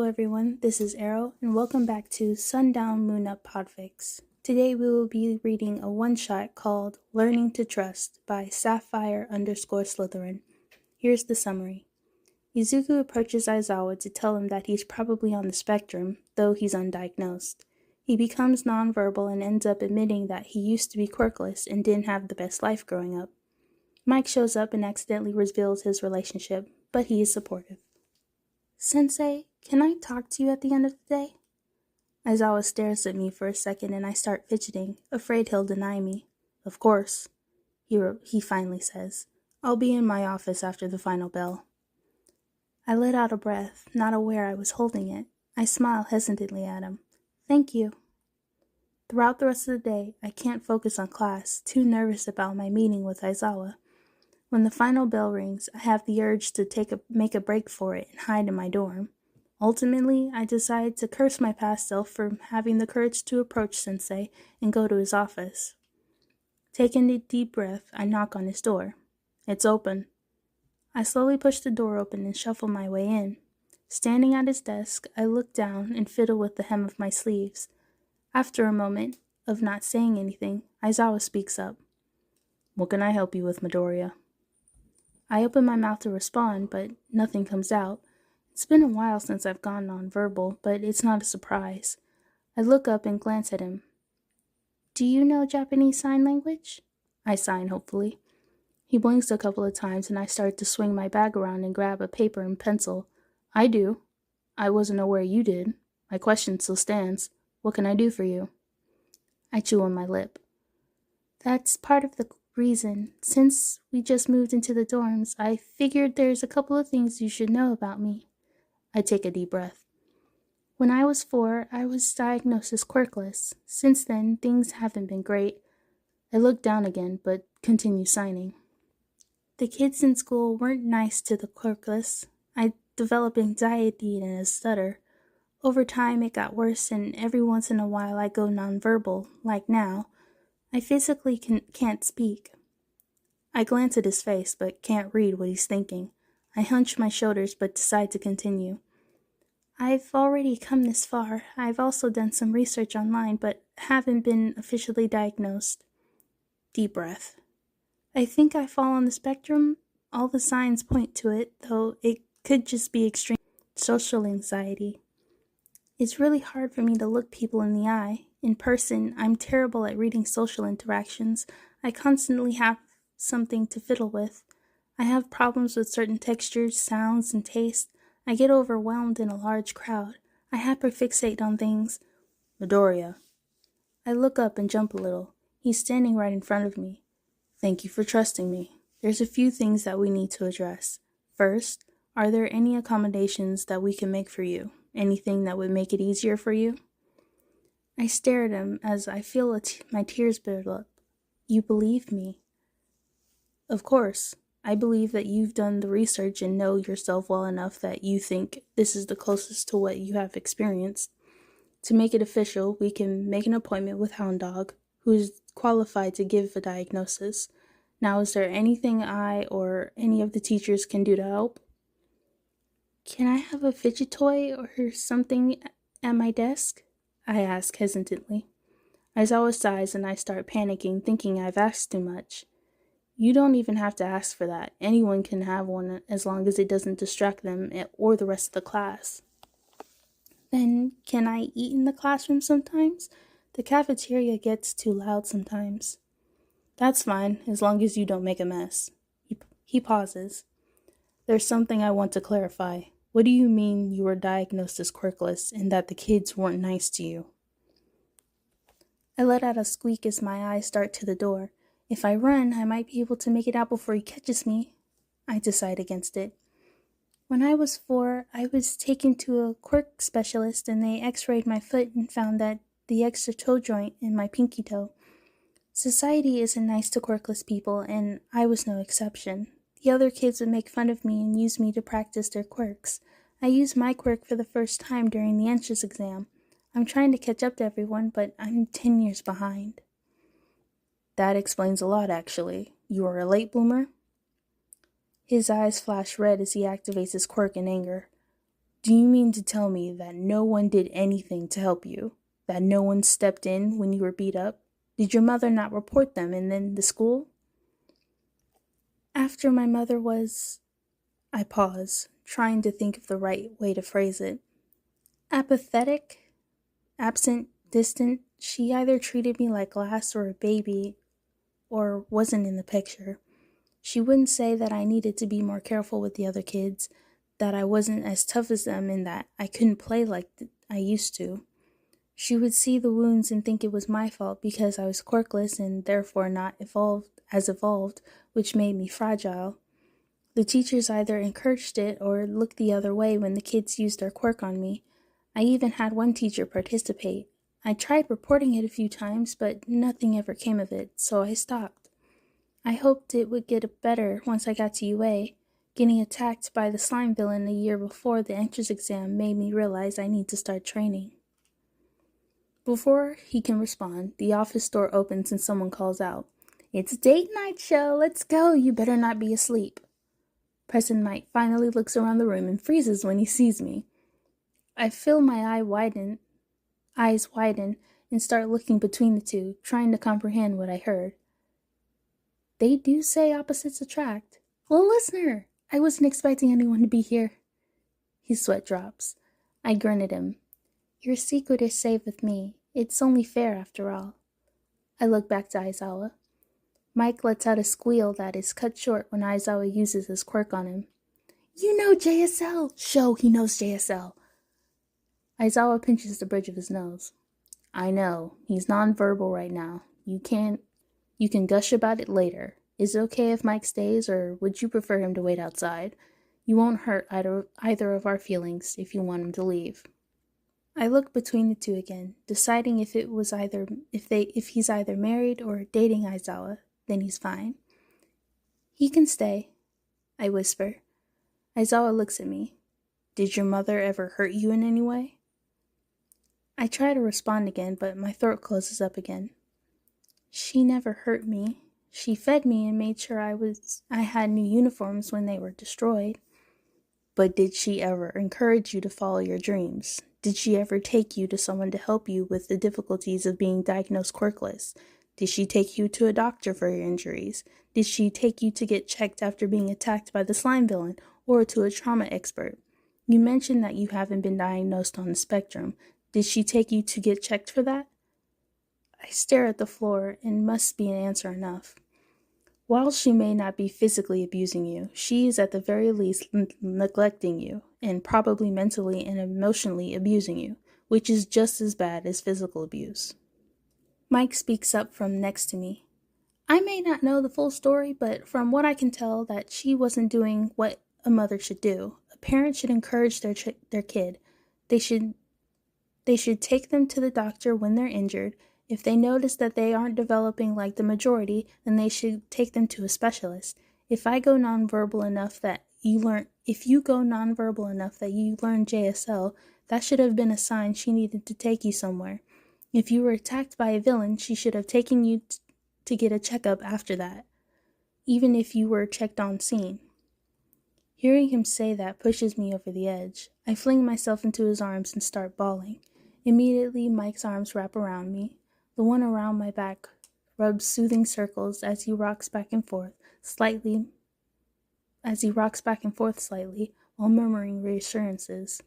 everyone, this is Arrow, and welcome back to Sundown Moon Up Podfics. Today we will be reading a one-shot called Learning to Trust by Sapphire_Slytherin. Here's the summary. Izuku approaches Aizawa to tell him that he's probably on the spectrum, though he's undiagnosed. He becomes nonverbal and ends up admitting that he used to be quirkless and didn't have the best life growing up. Mike shows up and accidentally reveals his relationship, but he is supportive. Sensei, can I talk to you at the end of the day? Aizawa stares at me for a second and I start fidgeting, afraid he'll deny me. Of course, he finally says. I'll be in my office after the final bell. I let out a breath, not aware I was holding it. I smile hesitantly at him. Thank you. Throughout the rest of the day, I can't focus on class, too nervous about my meeting with Aizawa. When the final bell rings, I have the urge to make a break for it and hide in my dorm. Ultimately, I decide to curse my past self for having the courage to approach Sensei and go to his office. Taking a deep breath, I knock on his door. It's open. I slowly push the door open and shuffle my way in. Standing at his desk, I look down and fiddle with the hem of my sleeves. After a moment of not saying anything, Aizawa speaks up. What can I help you with, Midoriya? I open my mouth to respond, but nothing comes out. It's been a while since I've gone nonverbal, but it's not a surprise. I look up and glance at him. Do you know Japanese Sign Language? I sign hopefully. He blinks a couple of times and I start to swing my bag around and grab a paper and pencil. I do. I wasn't aware you did. My question still stands. What can I do for you? I chew on my lip. That's part of the reason. Since we just moved into the dorms, I figured there's a couple of things you should know about me. I take a deep breath. When I was 4, I was diagnosed as quirkless. Since then, things haven't been great. I look down again, but continue signing. The kids in school weren't nice to the quirkless. I developed anxiety and a stutter. Over time, it got worse, and every once in a while I go nonverbal, like now. I physically can't speak. I glance at his face, but can't read what he's thinking. I hunch my shoulders, but decide to continue. I've already come this far. I've also done some research online, but haven't been officially diagnosed. Deep breath. I think I fall on the spectrum. All the signs point to it, though it could just be extreme social anxiety. It's really hard for me to look people in the eye. In person, I'm terrible at reading social interactions. I constantly have something to fiddle with. I have problems with certain textures, sounds, and tastes. I get overwhelmed in a large crowd. I hyperfixate on things. Midoriya. I look up and jump a little. He's standing right in front of me. Thank you for trusting me. There's a few things that we need to address. First, are there any accommodations that we can make for you? Anything that would make it easier for you? I stare at him as I feel my tears build up. You believe me? Of course. I believe that you've done the research and know yourself well enough that you think this is the closest to what you have experienced. To make it official, we can make an appointment with Hound Dog, who is qualified to give a diagnosis. Now, is there anything I or any of the teachers can do to help? Can I have a fidget toy or something at my desk? I ask hesitantly. Aizawa sighs and I start panicking, thinking I've asked too much. You don't even have to ask for that. Anyone can have one as long as it doesn't distract them or the rest of the class. Then, can I eat in the classroom sometimes? The cafeteria gets too loud sometimes. That's fine, as long as you don't make a mess. He pauses. There's something I want to clarify. What do you mean you were diagnosed as quirkless and that the kids weren't nice to you? I let out a squeak as my eyes dart to the door. If I run, I might be able to make it out before he catches me. I decide against it. When I was 4, I was taken to a quirk specialist and they x-rayed my foot and found that the extra toe joint in my pinky toe. Society isn't nice to quirkless people, and I was no exception. The other kids would make fun of me and use me to practice their quirks. I used my quirk for the first time during the entrance exam. I'm trying to catch up to everyone, but I'm 10 years behind. That explains a lot, actually. You are a late bloomer? His eyes flash red as he activates his quirk in anger. Do you mean to tell me that no one did anything to help you? That no one stepped in when you were beat up? Did your mother not report them and then the school? After my mother was... I pause, trying to think of the right way to phrase it. Apathetic? Absent? Distant? She either treated me like glass or a baby, or wasn't in the picture. She wouldn't say that I needed to be more careful with the other kids, that I wasn't as tough as them, and that I couldn't play like I used to. She would see the wounds and think it was my fault because I was quirkless and therefore not evolved, which made me fragile. The teachers either encouraged it or looked the other way when the kids used their quirk on me. I even had one teacher participate. I tried reporting it a few times, but nothing ever came of it, so I stopped. I hoped it would get better once I got to UA. Getting attacked by the slime villain a year before the entrance exam made me realize I need to start training. Before he can respond, the office door opens and someone calls out, "It's date night show, let's go, you better not be asleep." President Mike finally looks around the room and freezes when he sees me. I feel my eyes widen and start looking between the two, trying to comprehend what I heard. They do say opposites attract. Well, listener, I wasn't expecting anyone to be here. His sweat drops. I grin at him. Your secret is safe with me. It's only fair after all. I look back to Aizawa. Mike lets out a squeal that is cut short when Aizawa uses his quirk on him. You know JSL! Show he knows JSL. Aizawa pinches the bridge of his nose. I know. He's nonverbal right now. You can gush about it later. Is it okay if Mike stays, or would you prefer him to wait outside? You won't hurt either of our feelings if you want him to leave. I look between the two again, deciding if he's either married or dating Aizawa, then he's fine. He can stay, I whisper. Aizawa looks at me. Did your mother ever hurt you in any way? I try to respond again, but my throat closes up again. She never hurt me. She fed me and made sure I had new uniforms when they were destroyed. But did she ever encourage you to follow your dreams? Did she ever take you to someone to help you with the difficulties of being diagnosed quirkless? Did she take you to a doctor for your injuries? Did she take you to get checked after being attacked by the slime villain, or to a trauma expert? You mentioned that you haven't been diagnosed on the spectrum. Did she take you to get checked for that? I stare at the floor, and must be an answer enough. While she may not be physically abusing you, she is at the very least neglecting you, and probably mentally and emotionally abusing you, which is just as bad as physical abuse. Mike speaks up from next to me. I may not know the full story, but from what I can tell, that she wasn't doing what a mother should do. A parent should encourage their kid. They should take them to the doctor when they're injured. If they notice that they aren't developing like the majority, then they should take them to a specialist. If you go nonverbal enough that you learn JSL, that should have been a sign she needed to take you somewhere. If you were attacked by a villain, she should have taken you to get a checkup after that, even if you were checked on scene. Hearing him say that pushes me over the edge. I fling myself into his arms and start bawling. Immediately, Mike's arms wrap around me. The one around my back rubs soothing circles as he rocks back and forth slightly, while murmuring reassurances.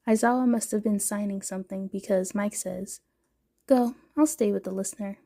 Aizawa must have been signing something because Mike says, Go, I'll stay with the listener.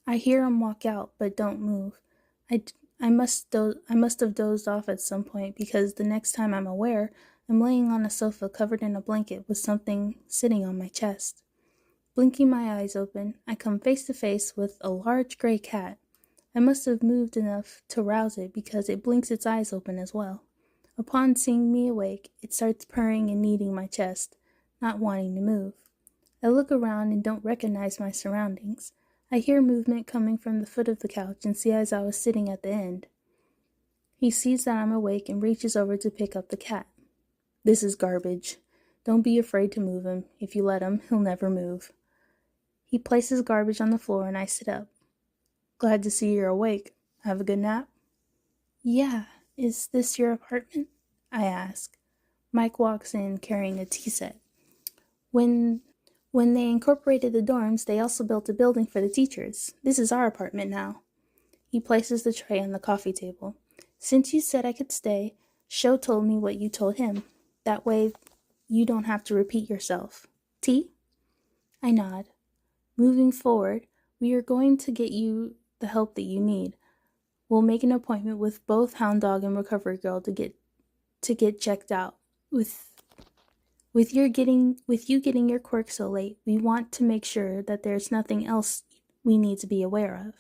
I hear him walk out, but don't move. I must have dozed off at some point because the next time I'm aware, I'm laying on a sofa covered in a blanket with something sitting on my chest. Blinking my eyes open, I come face to face with a large gray cat. I must have moved enough to rouse it because it blinks its eyes open as well. Upon seeing me awake, it starts purring and kneading my chest, not wanting to move. I look around and don't recognize my surroundings. I hear movement coming from the foot of the couch and see Aizawa sitting at the end. He sees that I'm awake and reaches over to pick up the cat. This is garbage. Don't be afraid to move him. If you let him, he'll never move. He places garbage on the floor and I sit up. Glad to see you're awake. Have a good nap? Yeah. Is this your apartment? I ask. Mike walks in carrying a tea set. When they incorporated the dorms, they also built a building for the teachers. This is our apartment now. He places the tray on the coffee table. Since you said I could stay, Sho told me what you told him. That way, you don't have to repeat yourself. Tea? I nod. Moving forward, we are going to get you the help that you need. We'll make an appointment with both Hound Dog and Recovery Girl to get checked out. With you getting your quirk so late, we want to make sure that there's nothing else we need to be aware of.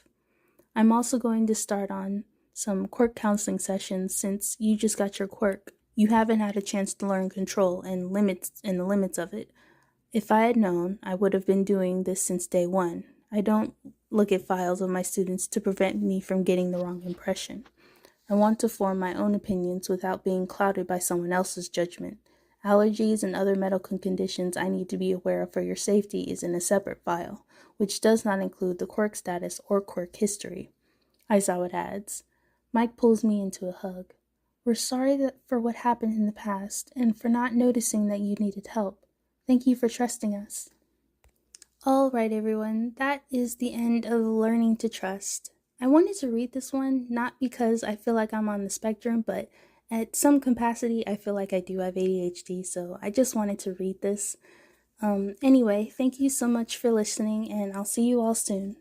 I'm also going to start on some quirk counseling sessions since you just got your quirk. You haven't had a chance to learn control and the limits of it. If I had known, I would have been doing this since day one. I don't look at files of my students to prevent me from getting the wrong impression. I want to form my own opinions without being clouded by someone else's judgment. Allergies and other medical conditions I need to be aware of for your safety is in a separate file, which does not include the quirk status or quirk history. Aizawa adds. Mike pulls me into a hug. We're sorry for what happened in the past and for not noticing that you needed help. Thank you for trusting us. Alright everyone, that is the end of Learning to Trust. I wanted to read this one not because I feel like I'm on the spectrum, but at some capacity I feel like I do have ADHD, so I just wanted to read this. Anyway, thank you so much for listening, and I'll see you all soon.